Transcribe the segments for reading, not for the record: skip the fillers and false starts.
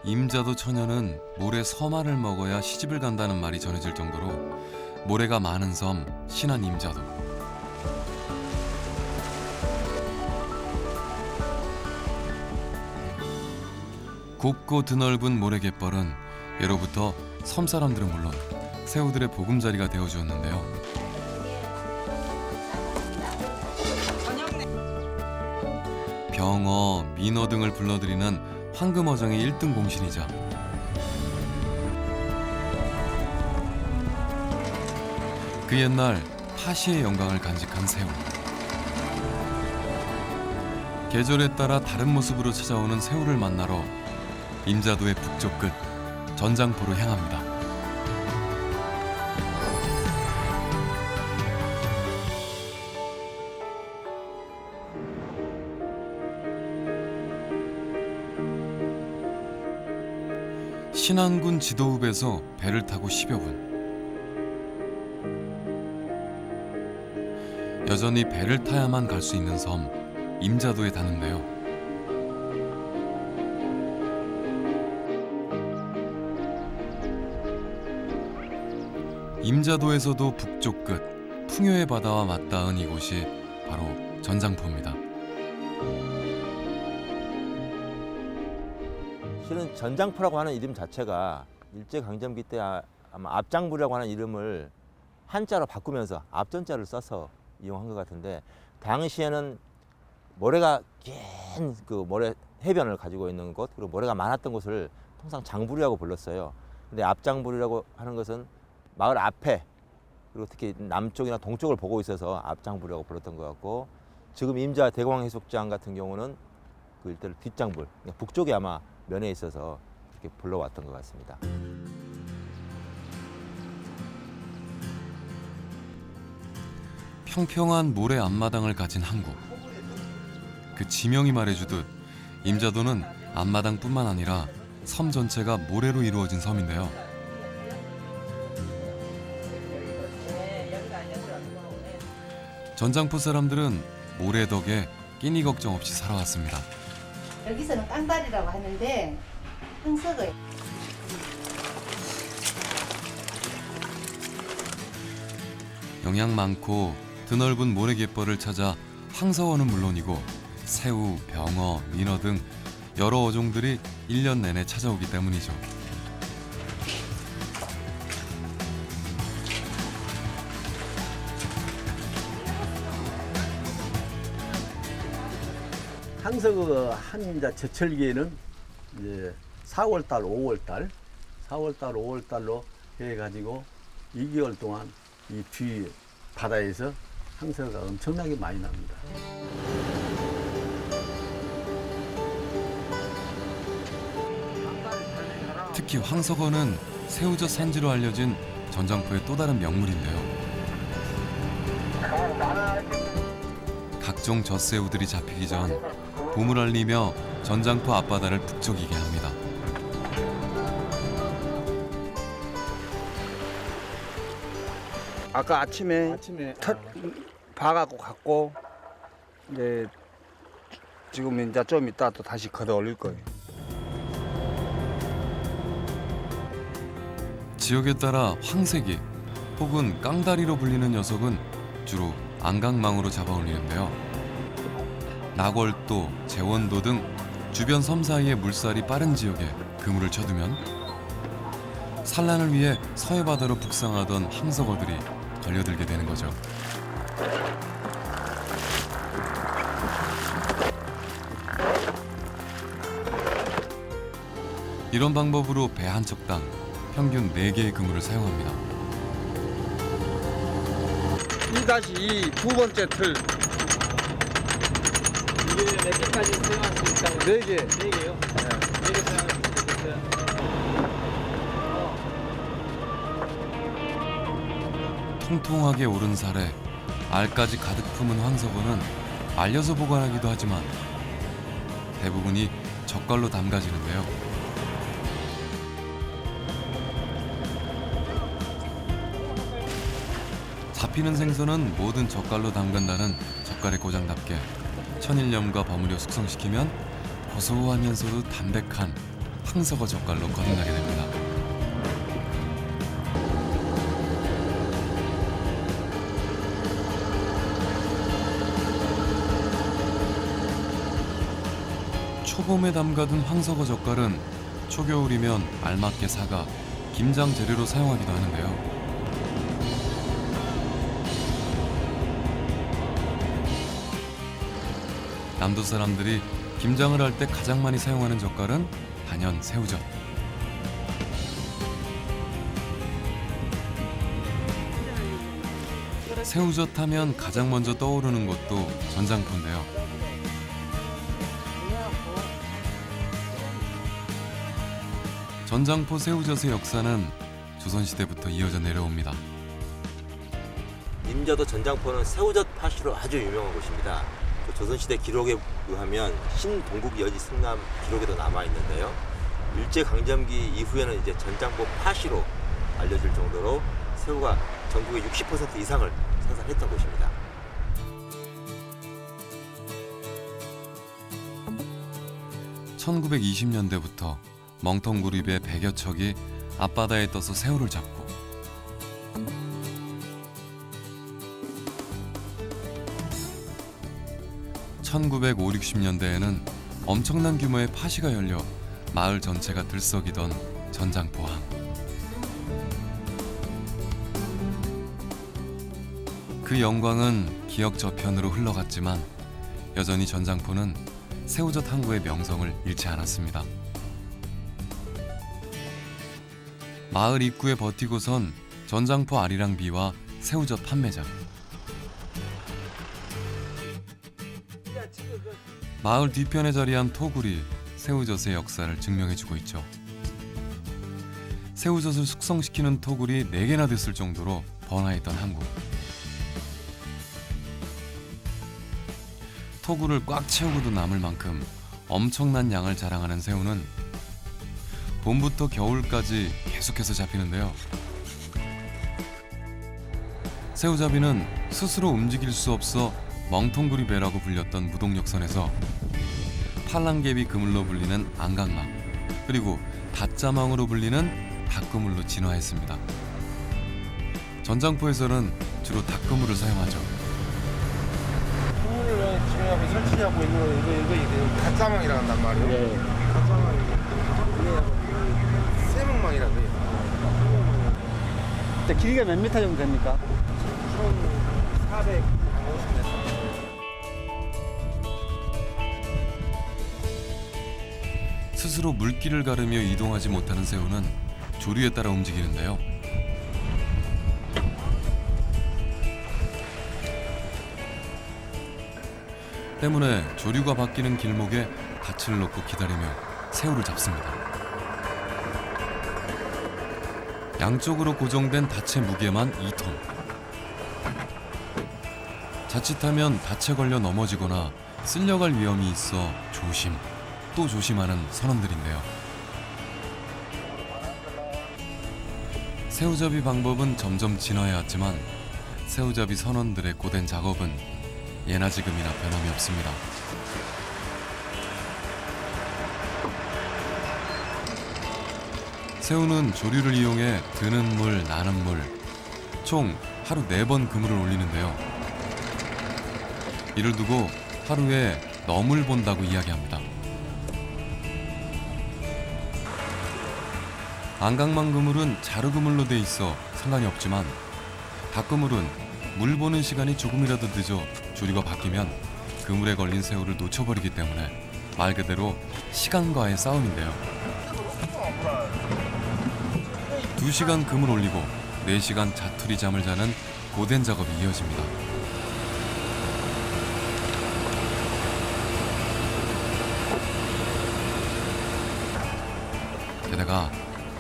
임자도 처녀는 모래 서말을 먹어야 시집을 간다는 말이 전해질 정도로 모래가 많은 섬 신안 임자도. 곱고 드넓은 모래갯벌은 예로부터 섬 사람들은 물론 새우들의 보금자리가 되어주었는데요. 병어, 민어 등을 불러들이는 황금어장의 1등 공신이자 그 옛날 파시의 영광을 간직한 새우. 계절에 따라 다른 모습으로 찾아오는 새우를 만나러 임자도의 북쪽 끝 전장포로 향합니다. 신안군 지도읍에서 배를 타고 10여 분. 여전히 배를 타야만 갈 수 있는 섬 임자도에 닿는데요. 임자도에서도 북쪽 끝 풍요의 바다와 맞닿은 이곳이 바로 전장포입니다. 실은 전장포라고 하는 이름 자체가 일제강점기 때 아마 앞장부라고 하는 이름을 한자로 바꾸면서 앞전자를 써서 이용한 것 같은데, 당시에는 모래가 긴 그 모래 해변을 가지고 있는 곳, 그리고 모래가 많았던 곳을 통상 장부리라고 불렀어요. 근데 앞장부리라고 하는 것은 마을 앞에, 그리고 특히 남쪽이나 동쪽을 보고 있어서 앞장부리라고 불렀던 것 같고, 지금 임자 대공해수욕장 같은 경우는 그 일대를 뒷장불, 그러니까 북쪽에 아마 면에 있어서 이렇게 불러왔던 것 같습니다. 평평한 모래 앞마당을 가진 항구. 그 지명이 말해주듯 임자도는 앞마당뿐만 아니라 섬 전체가 모래로 이루어진 섬인데요. 전장포 사람들은 모래 덕에 끼니 걱정 없이 살아왔습니다. 여기서는 깡다리라고 하는데 황석을 영양 많고 드넓은 모래갯벌을 찾아 황서어는 물론이고 새우, 병어, 민어 등 여러 어종들이 1년 내내 찾아오기 때문이죠. 항상 그 한자 제철기에는 이제 4월달, 5월달, 5월달로 해가지고 2개월 동안 이 뒤 바다에서 항서가 엄청나게 많이 납니다. 특히 황석어는 새우젓 산지로 알려진 전장포의 또 다른 명물인데요. 각종 젖새우들이 잡히기 전 봄을 알리며 전장포 앞바다를 북적이게 합니다. 아까 아침에 봐갖고 갔고, 이제 지금 이제 좀 이따 또 다시 걷어 올릴 거예요. 지역에 따라 황새기 혹은 깡다리로 불리는 녀석은 주로 안강망으로 잡아올리는데요. 나골도, 제원도 등 주변 섬 사이의 물살이 빠른 지역에 그물을 쳐두면 산란을 위해 서해바다로 북상하던 황석어들이 걸려들게 되는 거죠. 이런 방법으로 배 한 척당 평균 4개의 그물을 사용합니다. 2-2 두 번째 틀. 이게 몇 개까지 사용할 수 있다고? 4개. 4개요? 네. 4개 사용할 수 있어요. 통통하게 오른 살에 알까지 가득 품은 황석어는 알려서 보관하기도 하지만 대부분이 젓갈로 담가지는데요. 잡히는 생선은 모든 젓갈로 담간다는 젓갈의 고장답게 천일염과 버무려 숙성시키면 고소하면서도 담백한 황석어 젓갈로 거듭나게 됩니다. 초봄에 담가둔 황석어 젓갈은 초겨울이면 알맞게 사가 김장 재료로 사용하기도 하는데요. 남도 사람들이 김장을 할 때 가장 많이 사용하는 젓갈은 단연 새우젓. 새우젓 하면 가장 먼저 떠오르는 것도 전장포인데요. 전장포 새우젓의 역사는 조선시대부터 이어져 내려옵니다. 임자도 전장포는 새우젓 파시로 아주 유명한 곳입니다. 그 조선시대 기록에 의하면 신동국 여지 승남 기록에도 남아 있는데요. 일제강점기 이후에는 이제 전장포 파시로 알려질 정도로 새우가 전국의 60% 이상을 생산했던 곳입니다. (1920년대부터) 멍텅구립의 100여 척이 앞바다에 떠서 새우를 잡고 (1950, 60년대에는) 엄청난 규모의 파시가 열려 마을 전체가 들썩이던 전장포항. 그 영광은 기억 저편으로 흘러갔지만 여전히 전장포는 새우젓 항구의 명성을 잃지 않았습니다. 마을 입구에 버티고선 전장포 아리랑비와 새우젓 판매장. 마을 뒤편에 자리한 토굴이 새우젓의 역사를 증명해주고 있죠. 새우젓을 숙성시키는 토굴이 4개나 됐을 정도로 번화했던 항구. 토굴을 꽉 채우고도 남을 만큼 엄청난 양을 자랑하는 새우는 봄부터 겨울까지 계속해서 잡히는데요. 새우잡이는 스스로 움직일 수 없어 멍텅구리배라고 불렸던 무동력선에서 팔랑개비 그물로 불리는 안강망, 그리고 닷자망으로 불리는 닭그물로 진화했습니다. 전장포에서는 주로 닭그물을 사용하죠. 그물을 지금 앞에 설치하고 있는 거 이거 갓사망이라고 한단 말이에요. 네. 갓사망이 세목망이라고 해요. 길이가 몇 미터 정도 됩니까? 1,450m. 스스로 물길을 가르며 이동하지 못하는 새우는 조류에 따라 움직이는데요. 때문에 조류가 바뀌는 길목에 닻을 놓고 기다리며 새우를 잡습니다. 양쪽으로 고정된 닻의 무게만 2톤. 자칫하면 닻에 걸려 넘어지거나 쓸려갈 위험이 있어 조심, 또 조심하는 선원들인데요. 새우잡이 방법은 점점 진화해왔지만 새우잡이 선원들의 고된 작업은 예나 지금이나 변함이 없습니다. 새우는 조류를 이용해 드는 물, 나는 물, 총 하루 4번 그물을 올리는데요. 이를 두고 하루에 너물 본다고 이야기합니다. 안강망 그물은 자루 그물로 돼 있어 상관이 없지만 닭그물은 물 보는 시간이 조금이라도 늦어 조류가 바뀌면 그물에 걸린 새우를 놓쳐버리기 때문에 말 그대로 시간과의 싸움인데요. 2시간 그물 올리고 4시간 자투리 잠을 자는 고된 작업이 이어집니다. 게다가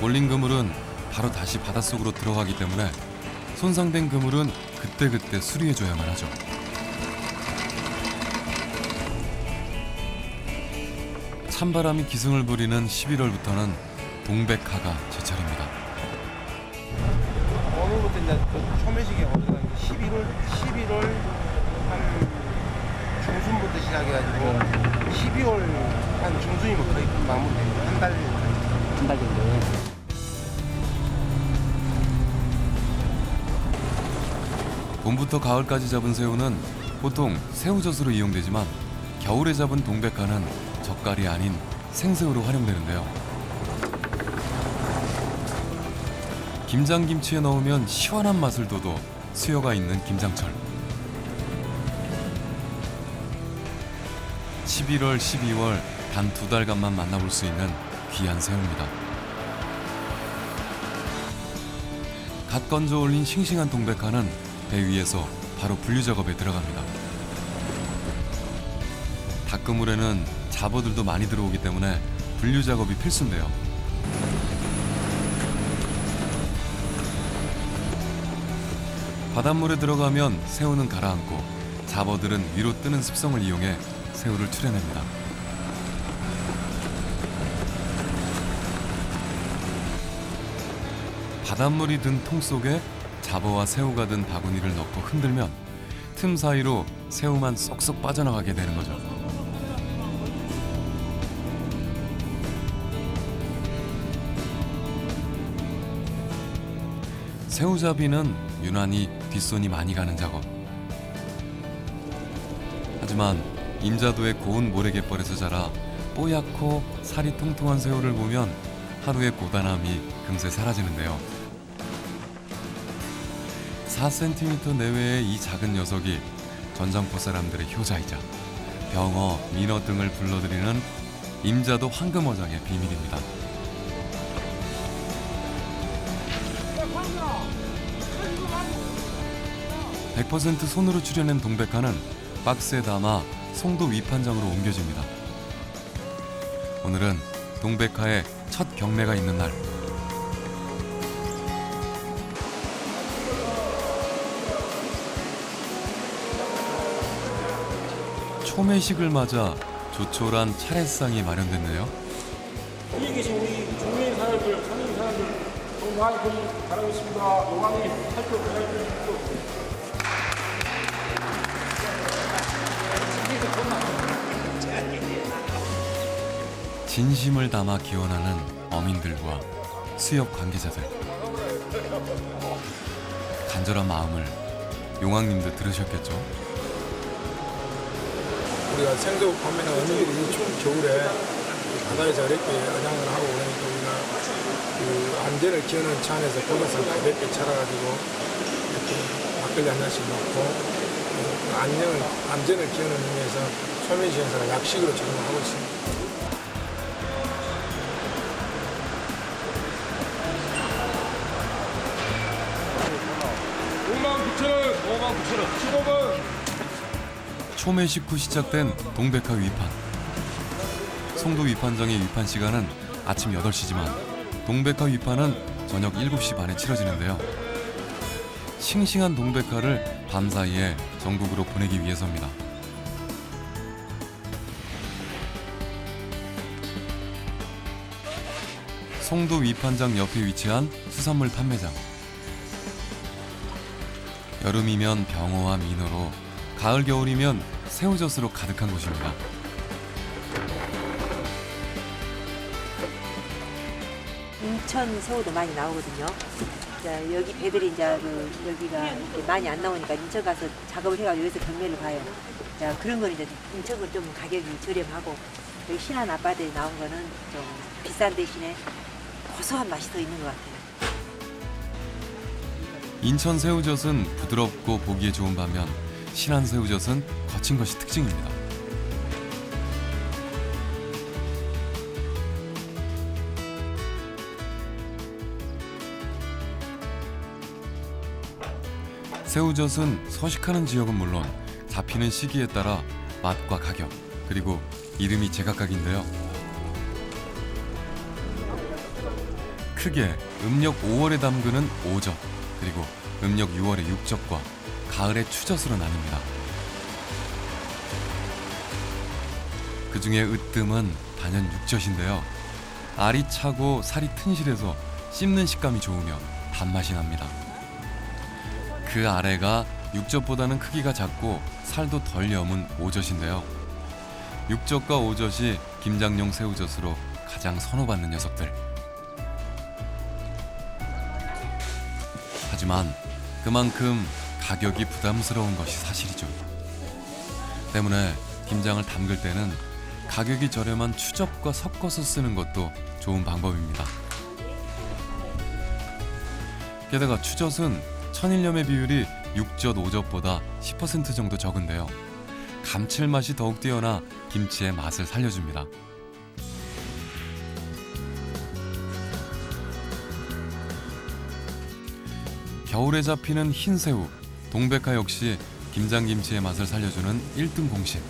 올린 그물은 바로 다시 바닷속으로 들어가기 때문에 손상된 그물은 그때그때 수리해줘야만 하죠. 찬바람이 기승을 부리는 11월부터는 동백화가 제철입니다. 오늘부터 이제 그 초매식이 어디가 11월 한 중순부터 시작해가지고 12월 한 한 중순이면 거의 마무리됩니다. 한 달. 한 달 정도. 봄부터 가을까지 잡은 새우는 보통 새우젓으로 이용되지만 겨울에 잡은 동백화는 젓갈이 아닌 생새우로 활용되는데요. 김장김치에 넣으면 시원한 맛을 돋워 수요가 있는 김장철. 11월, 12월 단 2달간만 만나볼 수 있는 귀한 새우입니다. 갓 건져 올린 싱싱한 동백화는 배 위에서 바로 분류 작업에 들어갑니다. 닭그물에는 잡어들도 많이 들어오기 때문에 분류 작업이 필수인데요. 바닷물에 들어가면 새우는 가라앉고 잡어들은 위로 뜨는 습성을 이용해 새우를 추려냅니다. 바닷물이 든 통 속에 잡어와 새우가 든 바구니를 넣고 흔들면 틈 사이로 새우만 쏙쏙 빠져나가게 되는 거죠. 새우잡이는 유난히 뒷손이 많이 가는 작업. 하지만 임자도의 고운 모래갯벌에서 자라 뽀얗고 살이 통통한 새우를 보면 하루의 고단함이 금세 사라지는데요. 4cm 내외의 이 작은 녀석이 전장포 사람들의 효자이자 병어, 민어 등을 불러들이는 임자도 황금어장의 비밀입니다. 100% 손으로 추려낸 동백화는 박스에 담아 송도 위판장으로 옮겨집니다. 오늘은 동백화의 첫 경매가 있는 날. 초매식을 맞아 조촐한 차례상이 마련됐네요. 여기 계신 우리 중매인 사람들, 상인 사람들 너무 많이 보기 바라겠습니다. 용왕님 살펴 주십시오. 진심을 담아 기원하는 어민들과 수협 관계자들. 간절한 마음을 용왕님도 들으셨겠죠? 우리가 생새우 판매나 어민들이 추운 겨울에 바다에서 어렵게 어장을 하고 그러니까 우리가 그 안전을 기하는 차 안에서 그것을 가볍게 차려가지고 이렇게 막걸리 한 잔씩 넣고 안전을 기하는 의미에서 소매시에서 약식으로 적용하고 있습니다. 초매식 후 시작된 동백화 위판. 송도 위판장의 위판 시간은 아침 8시지만 동백화 위판은 저녁 7시 반에 치러지는데요. 싱싱한 동백화를 밤사이에 전국으로 보내기 위해서입니다. 송도 위판장 옆에 위치한 수산물 판매장. 여름이면 병어와 민어로, 가을 겨울이면 새우젓으로 가득한 곳입니다. 인천 새우도 많이 나오거든요. 자, 여기 배들이 이제 여기가 이렇게 많이 안 나오니까 인천 가서 작업을 해가지고 여기서 경매를 가요. 자, 그런 건 이제 인천은 좀 가격이 저렴하고 여기 신안 앞바다에 나온 거는 좀 비싼 대신에 고소한 맛이 더 있는 것 같아요. 인천 새우젓은 부드럽고 보기에 좋은 반면 신안 새우젓은 거친 것이 특징입니다. 새우젓은 서식하는 지역은 물론 잡히는 시기에 따라 맛과 가격, 그리고 이름이 제각각인데요. 크게 음력 5월에 담그는 오젓, 그리고 음력 6월의 육젓과 가을의 추젓으로 나뉩니다. 그 중에 으뜸은 단연 육젓인데요. 알이 차고 살이 튼실해서 씹는 식감이 좋으며 단맛이 납니다. 그 아래가 육젓보다는 크기가 작고 살도 덜 여문 오젓인데요. 육젓과 오젓이 김장용 새우젓으로 가장 선호받는 녀석들. 하지만 그만큼 가격이 부담스러운 것이 사실이죠. 때문에 김장을 담글 때는 가격이 저렴한 추젓과 섞어서 쓰는 것도 좋은 방법입니다. 게다가 추젓은 천일염의 비율이 육젓, 오젓보다 10% 정도 적은데요. 감칠맛이 더욱 뛰어나 김치의 맛을 살려줍니다. 겨울에 잡히는 흰새우, 동백화 역시 김장김치의 맛을 살려주는 1등 공식.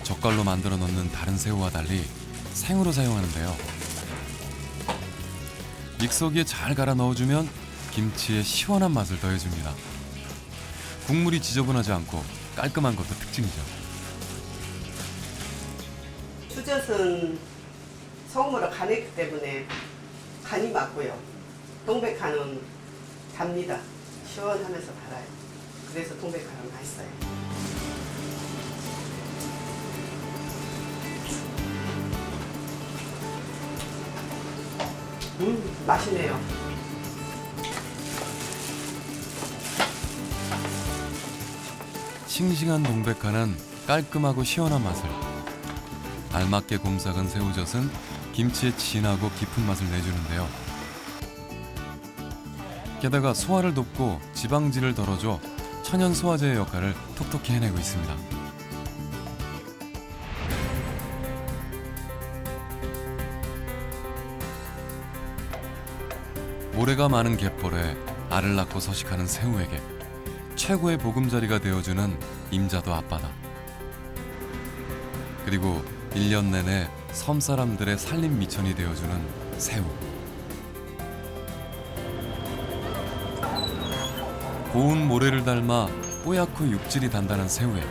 젓갈로 만들어 넣는 다른 새우와 달리 생으로 사용하는데요. 믹서기에 잘 갈아 넣어주면 김치의 시원한 맛을 더해줍니다. 국물이 지저분하지 않고 깔끔한 것도 특징이죠. 추젓은 소금으로 간했기 때문에 간이 맞고요. 동백화는 답니다. 시원하면서 달아요. 그래서 동백화는 맛있어요. 맛있네요. 싱싱한 동백화는 깔끔하고 시원한 맛을, 알맞게 곰삭은 새우젓은 김치의 진하고 깊은 맛을 내주는데요. 게다가 소화를 돕고 지방질을 덜어줘 천연 소화제의 역할을 톡톡히 해내고 있습니다. 모래가 많은 갯벌에 알을 낳고 서식하는 새우에게 최고의 보금자리가 되어주는 임자도 앞바다. 그리고 1년 내내 섬 사람들의 살림 미천이 되어주는 새우. 고운 모래를 닮아 뽀얗고 육질이 단단한 새우에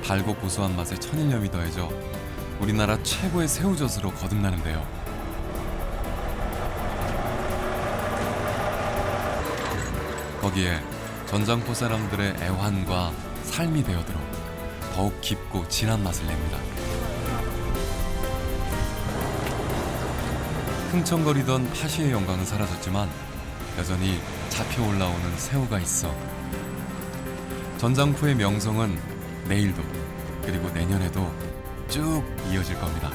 달고 고소한 맛에 천일염이 더해져 우리나라 최고의 새우젓으로 거듭나는데요. 거기에 전장포 사람들의 애환과 삶이 되어들어 더욱 깊고 진한 맛을 냅니다. 흥청거리던 파시의 영광은 사라졌지만 여전히 잡혀 올라오는 새우가 있어 전장포의 명성은 내일도 그리고 내년에도 쭉 이어질 겁니다.